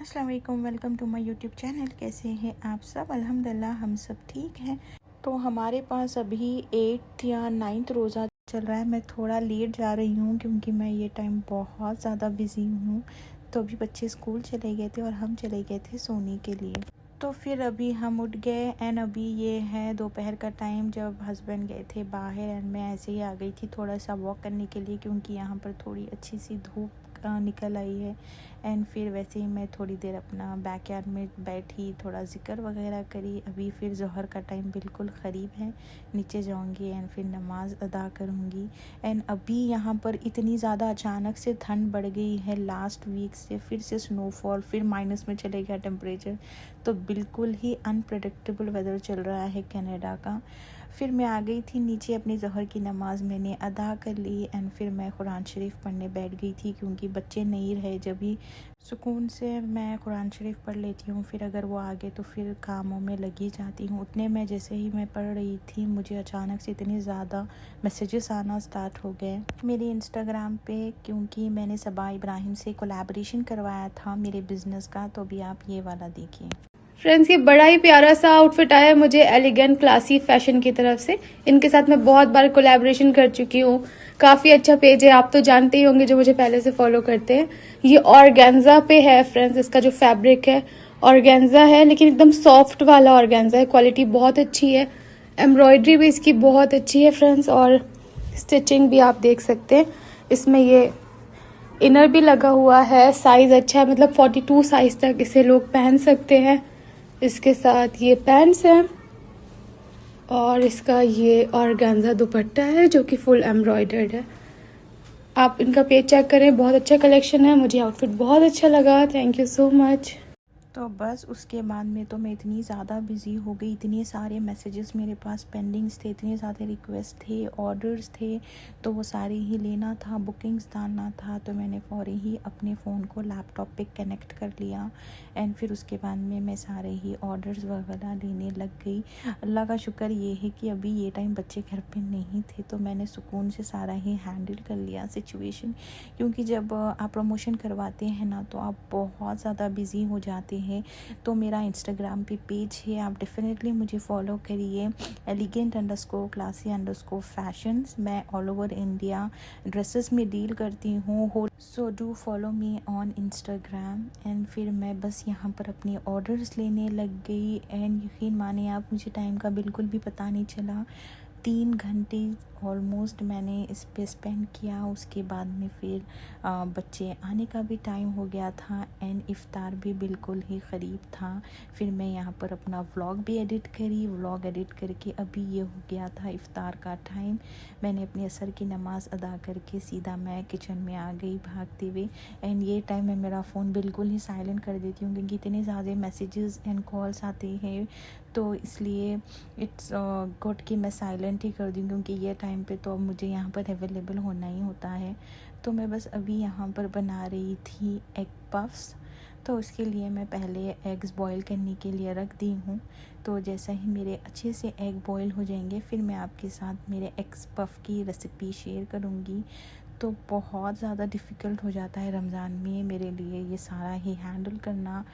अस्सलाम वालेकुम, welcome to my YouTube channel. कैसे हैं आप सब? अल्हम्दुलिल्लाह हम सब ठीक हैं। तो हमारे पास अभी 8th या 9th रोज़ा चल रहा है। मैं थोड़ा लेट जा रही हूँ क्योंकि मैं ये टाइम बहुत ज़्यादा बिज़ी हूँ। तो अभी बच्चे स्कूल चले गए थे और हम चले गए थे सोने के लिए। तो फिर अभी हम उठ गए एंड अभी ये है दोपहर का टाइम, जब हस्बैंड गए थे बाहर एंड मैं ऐसे ही आ गई थी थोड़ा सा वॉक करने के लिए क्योंकि यहाँ पर थोड़ी अच्छी सी धूप निकल आई है। एंड फिर वैसे ही मैं थोड़ी देर अपना बैकयार्ड में बैठी, थोड़ा ज़िक्र वगैरह करी। अभी फिर ज़ोहर का टाइम बिल्कुल क़रीब है, नीचे जाऊंगी एंड फिर नमाज़ अदा करूंगी। एंड अभी यहाँ पर इतनी ज़्यादा अचानक से ठंड बढ़ गई है लास्ट वीक से, फिर से स्नोफॉल, फिर माइनस में चले गया टेम्परेचर। तो बिल्कुल ही अनप्रेडिक्टेबल वेदर चल रहा है कनाडा का। फिर मैं आ गई थी नीचे, अपनी ज़ोहर की नमाज़ मैंने अदा कर ली एंड फिर मैं कुरान शरीफ पढ़ने बैठ गई थी क्योंकि बच्चे नहीं रहे। जब भी सुकून से मैं कुरान शरीफ पढ़ लेती हूँ, फिर अगर वो आ गए तो फिर कामों में लगी जाती हूँ। उतने में जैसे ही मैं पढ़ रही थी मुझे अचानक से इतने ज़्यादा मैसेजेस आना स्टार्ट हो गए मेरे इंस्टाग्राम पे, क्योंकि मैंने सबा इब्राहिम से कोलैबोरेशन करवाया था मेरे बिज़नेस का। तो अभी आप ये वाला देखिए फ्रेंड्स, ये बड़ा ही प्यारा सा आउटफिट आया है मुझे एलिगेंट क्लासी फैशन की तरफ से। इनके साथ मैं बहुत बार कोलैबोरेशन कर चुकी हूँ। काफ़ी अच्छा पेज है, आप तो जानते ही होंगे जो मुझे पहले से फॉलो करते हैं। ये ऑर्गेन्जा पे है फ्रेंड्स, इसका जो फैब्रिक है ऑर्गेन्जा है, लेकिन एकदम सॉफ्ट वाला ऑर्गेन्जा है। क्वालिटी बहुत अच्छी है, एम्ब्रॉयडरी भी इसकी बहुत अच्छी है फ्रेंड्स, और स्टिचिंग भी आप देख सकते हैं। इसमें ये इनर भी लगा हुआ है, साइज़ अच्छा है, मतलब 42 साइज़ तक इसे लोग पहन सकते हैं। इसके साथ ये पैंट्स हैं और इसका ये ऑर्गेन्जा दुपट्टा है जो कि फुल एम्ब्रॉयडर्ड है। आप इनका पेज चेक करें, बहुत अच्छा कलेक्शन है। मुझे आउटफिट बहुत अच्छा लगा, थैंक यू सो मच। तो बस उसके बाद में तो मैं इतनी ज़्यादा बिज़ी हो गई, इतने सारे मैसेजेस मेरे पास पेंडिंग्स थे, इतने सारे रिक्वेस्ट थे, ऑर्डर्स थे, तो वो सारे ही लेना था, बुकिंग्स डालना था। तो मैंने फ़ौरी ही अपने फ़ोन को लैपटॉप पे कनेक्ट कर लिया एंड फिर उसके बाद में मैं सारे ही ऑर्डर्स वगैरह लेने लग गई। अल्लाह का शुक्र ये है कि अभी ये टाइम बच्चे घर पे नहीं थे, तो मैंने सुकून से सारा ही हैंडल कर लिया सिचुएशन। क्योंकि जब आप प्रमोशन करवाते हैं ना तो आप बहुत ज़्यादा बिज़ी हो जाते हैं। तो मेरा इंस्टाग्राम पे पेज है, आप डेफिनेटली मुझे फॉलो करिए, elegant_classy_fashions। मैं ऑल ओवर इंडिया ड्रेसेस में डील करती हूँ, so do follow me on Instagram. And फिर मैं बस यहाँ पर अपनी ऑर्डर्स लेने लग गई एंड यकीन माने आप, मुझे टाइम का बिल्कुल भी पता नहीं चला। 3 घंटे ऑलमोस्ट मैंने इस पे स्पेंड किया। उसके बाद में फिर बच्चे आने का भी टाइम हो गया था एंड इफ़्तार भी बिल्कुल ही क़रीब था। फिर मैं यहाँ पर अपना व्लॉग भी एडिट करी, व्लॉग एडिट करके अभी ये हो गया था इफ़्तार का टाइम। मैंने अपनी असर की नमाज़ अदा करके सीधा मैं किचन में आ गई भागते हुए। एंड ये टाइम मैं मेरा फ़ोन बिल्कुल ही साइलेंट कर देती हूँ क्योंकि इतने ज़्यादा मैसेजेस एंड कॉल्स आते हैं, तो इसलिए इट्स गुड कि मैं साइलेंट ही कर दूँ क्योंकि ये टाइम पे तो अब मुझे यहाँ पर अवेलेबल होना ही होता है। तो मैं बस अभी यहाँ पर बना रही थी एग पफ्स। तो उसके लिए मैं पहले एग्स बॉईल करने के लिए रख दी हूँ। तो जैसा ही मेरे अच्छे से एग बॉईल हो जाएंगे फिर मैं आपके साथ मेरे एग्स पफ की रेसिपी शेयर करूँगी। तो बहुत ज़्यादा डिफ़िकल्ट हो जाता है रमज़ान में मेरे लिए ये सारा ही हैंडल करना,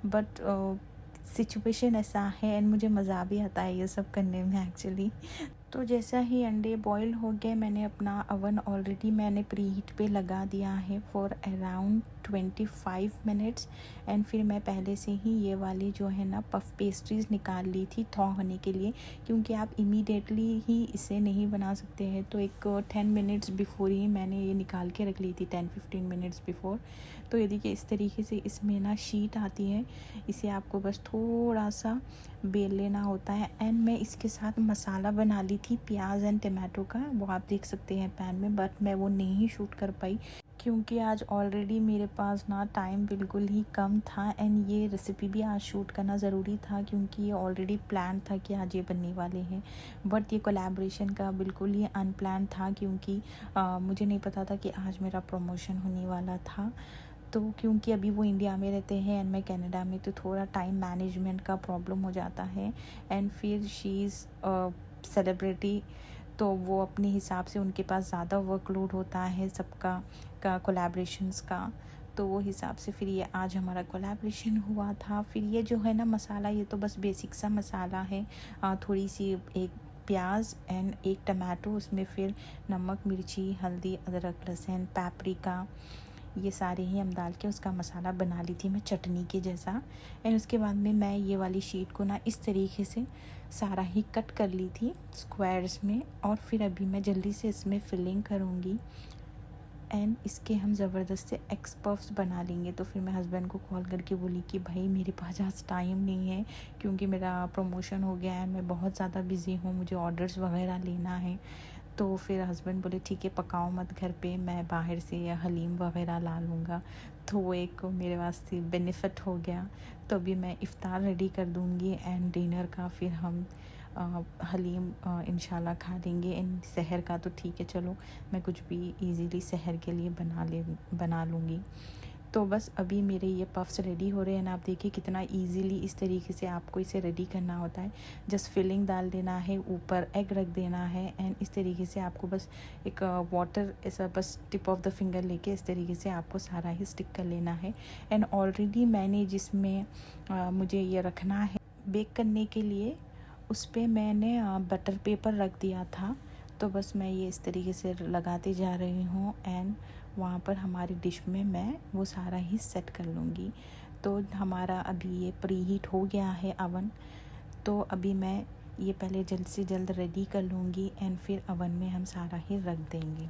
बट सिचुएशन ऐसा है एंड मुझे मज़ा भी आता है ये सब करने में एक्चुअली। तो जैसा ही अंडे बॉईल हो गए, मैंने अपना अवन ऑलरेडी प्री हीट पे लगा दिया है फॉर अराउंड 25 मिनट्स। एंड फिर मैं पहले से ही ये वाली जो है ना पफ पेस्ट्रीज़ निकाल ली थी थॉ होने के लिए, क्योंकि आप इमीडिएटली ही इसे नहीं बना सकते हैं। तो एक 10 मिनट्स बिफोर ही मैंने ये निकाल के रख ली थी, 10-15 मिनट्स बिफोर। तो ये देखिए इस तरीके से इसमें ना शीट आती है, इसे आपको बस थोड़ा सा बेल लेना होता है। एंड मैं इसके साथ मसाला बना ली थी प्याज एंड टमाटो का, वो आप देख सकते हैं पैन में, बट मैं वो नहीं शूट कर पाई क्योंकि आज ऑलरेडी मेरे पास ना टाइम बिल्कुल ही कम था। एंड ये रेसिपी भी आज शूट करना ज़रूरी था क्योंकि ये ऑलरेडी प्लान था कि आज ये बनने वाले हैं। बट ये कोलैबोरेशन का बिल्कुल ही अनप्लान था क्योंकि मुझे नहीं पता था कि आज मेरा प्रमोशन होने वाला था। तो क्योंकि अभी वो इंडिया में रहते हैं एंड मैं कनाडा में, तो थोड़ा टाइम मैनेजमेंट का प्रॉब्लम हो जाता है। एंड फिर शी इज़ सेलिब्रिटी, तो वो अपने हिसाब से उनके पास ज़्यादा वर्कलोड होता है सबका का कोलैबोरेशंस का। तो वो हिसाब से फिर ये आज हमारा कोलैबोरेशन हुआ था। फिर ये जो है ना मसाला, ये तो बस बेसिक सा मसाला है, थोड़ी सी एक प्याज एंड एक टमाटो, उसमें फिर नमक, मिर्ची, हल्दी, अदरक, लहसुन, पेपरिका, ये सारे ही हम डाल के उसका मसाला बना ली थी मैं चटनी के जैसा। एंड उसके बाद में मैं ये वाली शीट को ना इस तरीके से सारा ही कट कर ली थी स्क्वायर्स में। और फिर अभी मैं जल्दी से इसमें फिलिंग करूँगी एंड इसके हम ज़बरदस्त से एग्स पफ्स बना लेंगे। तो फिर मैं हस्बैंड को कॉल करके बोली कि भाई मेरे पास आज टाइम नहीं है क्योंकि मेरा प्रमोशन हो गया है, मैं बहुत ज़्यादा बिज़ी हूँ, मुझे ऑर्डर्स वगैरह लेना है। तो फिर हस्बैंड बोले ठीक है पकाओ मत घर पे, मैं बाहर से या हलीम वगैरह ला लूँगा। तो वो एक मेरे वास्ते बेनिफिट हो गया। तो अभी मैं इफ़्तार रेडी कर दूँगी एंड डिनर का फिर हम हलीम इंशाल्लाह खा लेंगे। इन सहर का तो ठीक है, चलो मैं कुछ भी इजीली सहर के लिए बना लूँगी। तो बस अभी मेरे ये पफ्स रेडी हो रहे हैं ना, आप देखिए कितना इजीली इस तरीके से आपको इसे रेडी करना होता है। जस्ट फिलिंग डाल देना है, ऊपर एग रख देना है एंड इस तरीके से आपको बस एक वाटर ऐसा बस टिप ऑफ द फिंगर लेके इस तरीके से आपको सारा ही स्टिक कर लेना है। एंड ऑलरेडी मैंने जिसमें मुझे ये रखना है बेक करने के लिए, उस पर मैंने बटर पेपर रख दिया था। तो बस मैं ये इस तरीके से लगाते जा रही हूँ एंड वहाँ पर हमारी डिश में मैं वो सारा ही सेट कर लूँगी। तो हमारा अभी ये प्री हीट हो गया है अवन, तो अभी मैं ये पहले जल्द से जल्द रेडी कर लूँगी एंड फिर अवन में हम सारा ही रख देंगे।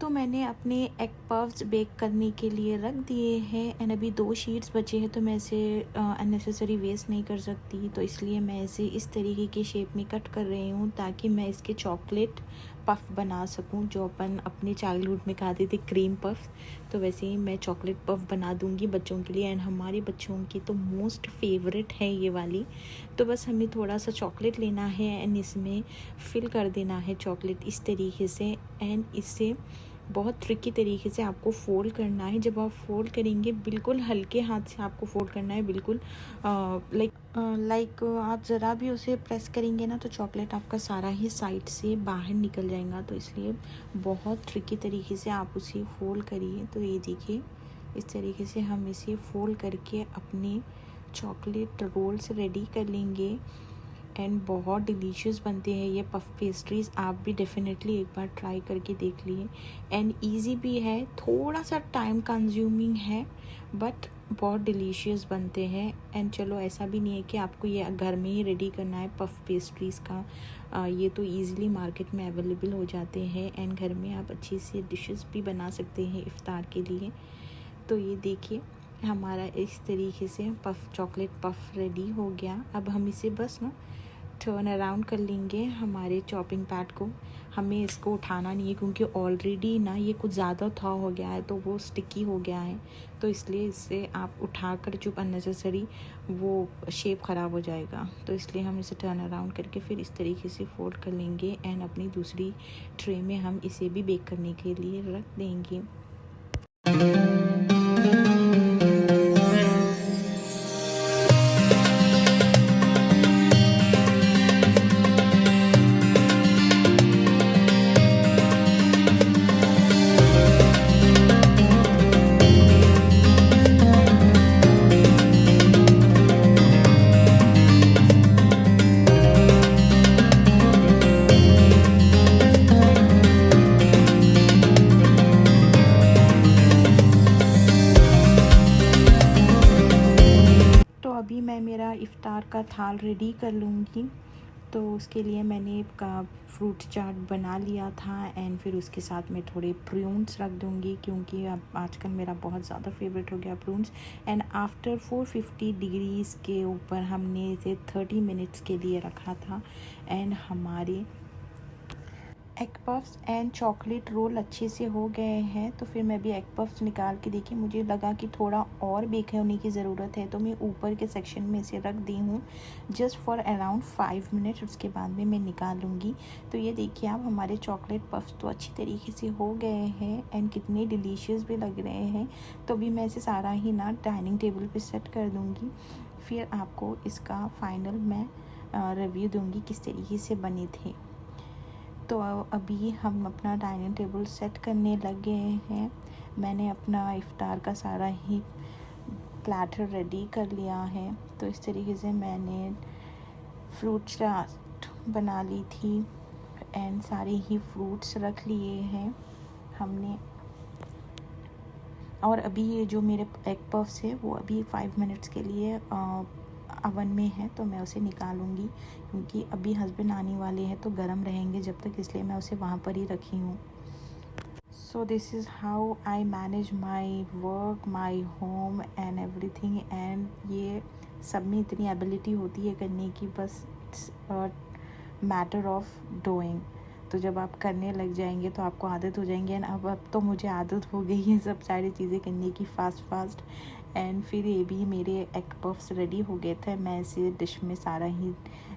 तो मैंने अपने एग पफ्स बेक करने के लिए रख दिए हैं एंड अभी 2 शीट्स बचे हैं, तो मैं इसे अननेसेसरी वेस्ट नहीं कर सकती। तो इसलिए मैं इसे इस तरीके की शेप में कट कर रही हूँ ताकि मैं इसके चॉकलेट पफ़ बना सकूँ, जो अपन अपने चाइल्डहुड में खाते थे क्रीम पफ़। तो वैसे ही मैं चॉकलेट पफ़ बना दूँगी बच्चों के लिए एंड हमारे बच्चों की तो मोस्ट फेवरेट है ये वाली। तो बस हमें थोड़ा सा चॉकलेट लेना है एंड इसमें फिल कर देना है चॉकलेट इस तरीके से। एंड इसे बहुत ट्रिकी तरीके से आपको फ़ोल्ड करना है। जब आप फ़ोल्ड करेंगे बिल्कुल हल्के हाथ से आपको फ़ोल्ड करना है, बिल्कुल लाइक आप ज़रा भी उसे प्रेस करेंगे ना तो चॉकलेट आपका सारा ही साइड से बाहर निकल जाएगा। तो इसलिए बहुत ट्रिकी तरीके से आप उसे फ़ोल्ड करिए। तो ये देखिए इस तरीके से हम इसे फ़ोल्ड करके अपने चॉकलेट रोल्स रेडी कर लेंगे एंड बहुत डिलीशियस बनते हैं ये पफ पेस्ट्रीज़। आप भी डेफिनेटली एक बार ट्राई करके देख लिए। एंड इजी भी है, थोड़ा सा टाइम कंज्यूमिंग है बट बहुत डिलीशियस बनते हैं। एंड चलो ऐसा भी नहीं है कि आपको ये घर में ही रेडी करना है पफ पेस्ट्रीज़ का, ये तो ईज़िली मार्केट में अवेलेबल हो जाते हैं एंड घर में आप अच्छी सी डिशेस भी बना सकते हैं इफ़्तार के लिए। तो ये देखिए हमारा इस तरीके से पफ चॉकलेट पफ रेडी हो गया। अब हम इसे बस ना टर्न अराउंड कर लेंगे हमारे चॉपिंग पैड को। हमें इसको उठाना नहीं है क्योंकि ऑलरेडी ना ये कुछ ज़्यादा था हो गया है, तो वो स्टिकी हो गया है, तो इसलिए इससे आप उठाकर जो अननेसेसरी वो शेप ख़राब हो जाएगा। तो इसलिए हम इसे टर्न अराउंड करके फिर इस तरीके से फोल्ड कर लेंगे एंड अपनी दूसरी ट्रे में हम इसे भी बेक करने के लिए रख देंगे। अभी मैं मेरा इफ़्तार का थाल रेडी कर लूँगी। तो उसके लिए मैंने का फ्रूट चाट बना लिया था एंड फिर उसके साथ में थोड़े प्रून्स रख दूँगी क्योंकि अब आजकल मेरा बहुत ज़्यादा फेवरेट हो गया प्रून्स। एंड आफ्टर 450 डिग्रीज़ के ऊपर हमने इसे 30 मिनट्स के लिए रखा था। एंड हमारे egg puffs and chocolate roll अच्छे से हो गए हैं। तो फिर मैं भी एग पफ्स निकाल के देखी, मुझे लगा कि थोड़ा और बेक होने की ज़रूरत है, तो मैं ऊपर के सेक्शन में इसे रख दी हूँ जस्ट फॉर अराउंड 5 मिनट। उसके बाद में मैं निकाल लूँगी। तो ये देखिए आप, हमारे चॉकलेट पफ्स तो अच्छी तरीके से हो गए हैं एंड कितने डिलीशियस भी लग रहे हैं। तो अभी मैं इसे सारा ही ना डाइनिंग टेबल पर सेट कर दूँगी, फिर आपको इसका फ़ाइनल मैं रिव्यू दूँगी किस तरीके से बने थे। तो अभी हम अपना डाइनिंग टेबल सेट करने लग गए हैं। मैंने अपना इफ़्तार का सारा ही प्लेटर रेडी कर लिया है। तो इस तरीके से मैंने फ्रूट चाट बना ली थी एंड सारे ही फ्रूट्स रख लिए हैं हमने। और अभी ये जो मेरे एग पफ्स है वो अभी 5 मिनट्स के लिए अवन में है, तो मैं उसे निकालूंगी क्योंकि अभी हस्बैंड आने वाले हैं तो गर्म रहेंगे जब तक, इसलिए मैं उसे वहाँ पर ही रखी हूँ। So this is how I manage my work, my home and everything. And ये सब में इतनी एबिलिटी होती है करने की, बस इट्स मैटर ऑफ डूइंग। तो जब आप करने लग जाएंगे तो आपको आदत हो जाएंगी। एंड अब तो मुझे आदत हो गई है सब सारी चीज़ें करने की फास्ट। एंड फिर ये भी मेरे एग पफ्स रेडी हो गए थे, मैं इसे डिश में सारा ही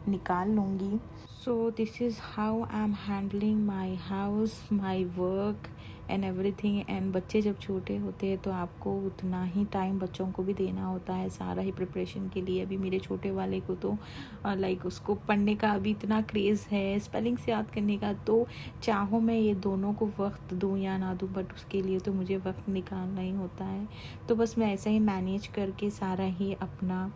निकाल लूँगी। So this is how I am handling my house, my work and everything. And बच्चे जब छोटे होते हैं तो आपको उतना ही टाइम बच्चों को भी देना होता है सारा ही प्रिपरेशन के लिए। अभी मेरे छोटे वाले को तो लाइक उसको पढ़ने का अभी इतना क्रेज़ है, स्पेलिंग से याद करने का, तो चाहो मैं ये दोनों को वक्त दूँ या ना दूँ, बट उसके लिए तो मुझे वक्त निकालना ही होता है। तो बस मैं ऐसा ही मैनेज करके सारा ही अपना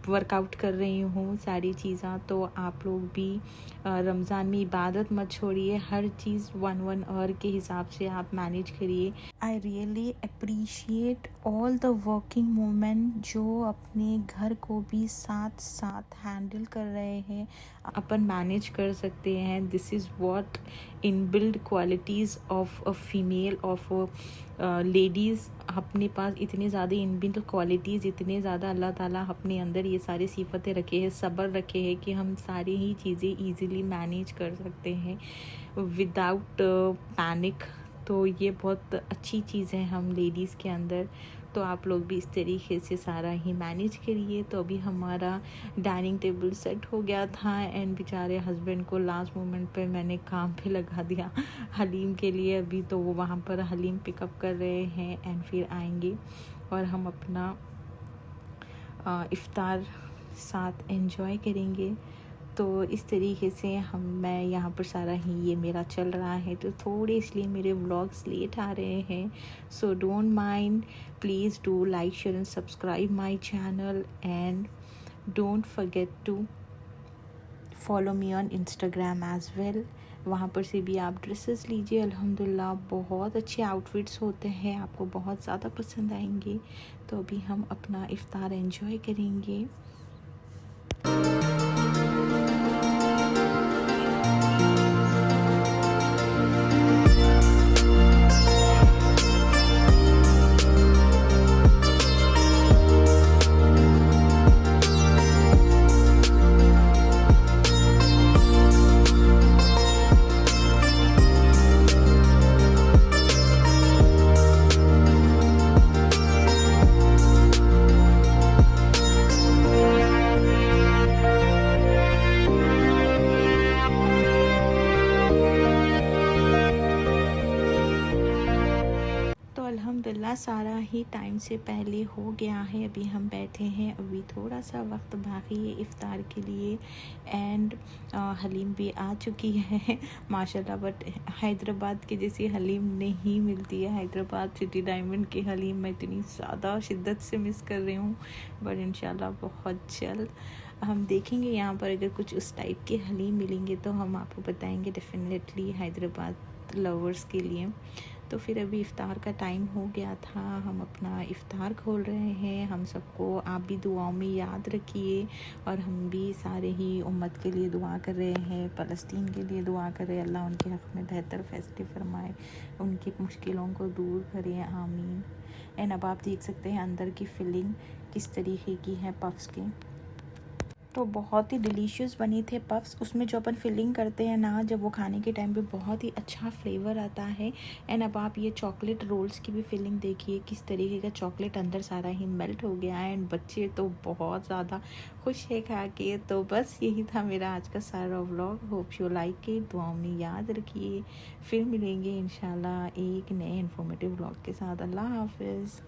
वर्कआउट कर रही हूँ सारी चीज़ें। तो आप लोग भी रमज़ान में इबादत मत छोड़िए, हर चीज़ 1 आवर के हिसाब से आप मैनेज करिए। I really appreciate all the working women जो अपने घर को भी साथ साथ हैंडल कर रहे हैं, अपन मैनेज कर सकते हैं। This is what inbuilt qualities of a female, of ladies. अपने पास इतने ज़्यादा इनबिल्ड क्वालिटीज़, इतने ज़्यादा अल्लाह ताला अपने अंदर ये सारी सिफ़तें रखे हैं, सब्र रखे हैं कि हम सारी ही चीज़ें ईज़िली मैनेज कर सकते हैं विदाउट पैनिक। तो ये बहुत अच्छी चीज़ है हम लेडीज़ के अंदर। तो आप लोग भी इस तरीके से सारा ही मैनेज करिए। तो अभी हमारा डाइनिंग टेबल सेट हो गया था एंड बेचारे हस्बैंड को लास्ट मोमेंट पे मैंने काम पे लगा दिया हलीम के लिए। अभी तो वो वहाँ पर हलीम पिकअप कर रहे हैं एंड फिर आएंगे और हम अपना इफ़्तार साथ एंजॉय करेंगे। तो इस तरीके से मैं यहाँ पर सारा ही ये मेरा चल रहा है। तो थोड़े इसलिए मेरे व्लॉग्स लेट आ रहे हैं, so don't mind. Please do like, share and subscribe my channel and don't forget to follow me on Instagram as well. वहाँ पर से भी आप ड्रेसेस लीजिए, अल्हम्दुलिल्लाह बहुत अच्छे आउटफिट्स होते हैं, आपको बहुत ज़्यादा पसंद आएंगे। तो अभी हम अपना इफ़्तार एंजॉय करेंगे। अल्हम्दुलिल्लाह सारा ही टाइम से पहले हो गया है। अभी हम बैठे हैं, अभी थोड़ा सा वक्त बाकी है इफ़्तार के लिए। एंड हलीम भी आ चुकी है माशाल्लाह। बट हैदराबाद की जैसी हलीम नहीं मिलती है। हैदराबाद सिटी डायमंड की हलीम मैं इतनी ज़्यादा शिद्दत से मिस कर रही हूँ। बट इंशाल्लाह बहुत जल्द हम देखेंगे यहाँ पर अगर कुछ उस टाइप के हलीम मिलेंगे तो हम आपको बताएंगे डेफिनेटली हैदराबाद लवर्स के लिए। तो फिर अभी इफ़्तार का टाइम हो गया था, हम अपना इफ़्तार खोल रहे हैं। हम सबको आप भी दुआओं में याद रखिए और हम भी सारे ही उम्मत के लिए दुआ कर रहे हैं, फ़लस्तीन के लिए दुआ कर रहे हैं। अल्लाह उनके हक़ में बेहतर फ़ैसले फ़रमाए, उनकी मुश्किलों को दूर करे, आमीन। एंड अब आप देख सकते हैं अंदर की फिलिंग किस तरीके की है पफ्स की। तो बहुत ही डिलीशियस बनी थे पफ्स। उसमें जो अपन फिलिंग करते हैं ना, जब वो खाने के टाइम पे बहुत ही अच्छा फ्लेवर आता है। एंड अब आप ये चॉकलेट रोल्स की भी फिलिंग देखिए, किस तरीके का चॉकलेट अंदर सारा ही मेल्ट हो गया है। एंड बच्चे तो बहुत ज़्यादा खुश है खा के। तो बस यही था मेरा आज का सारा vlog. Hope you like it. दुआओं में याद रखिए। फिर मिलेंगे इंशाल्लाह एक नए इन्फॉर्मेटिव व्लॉग के साथ। अल्लाह हाफिज़।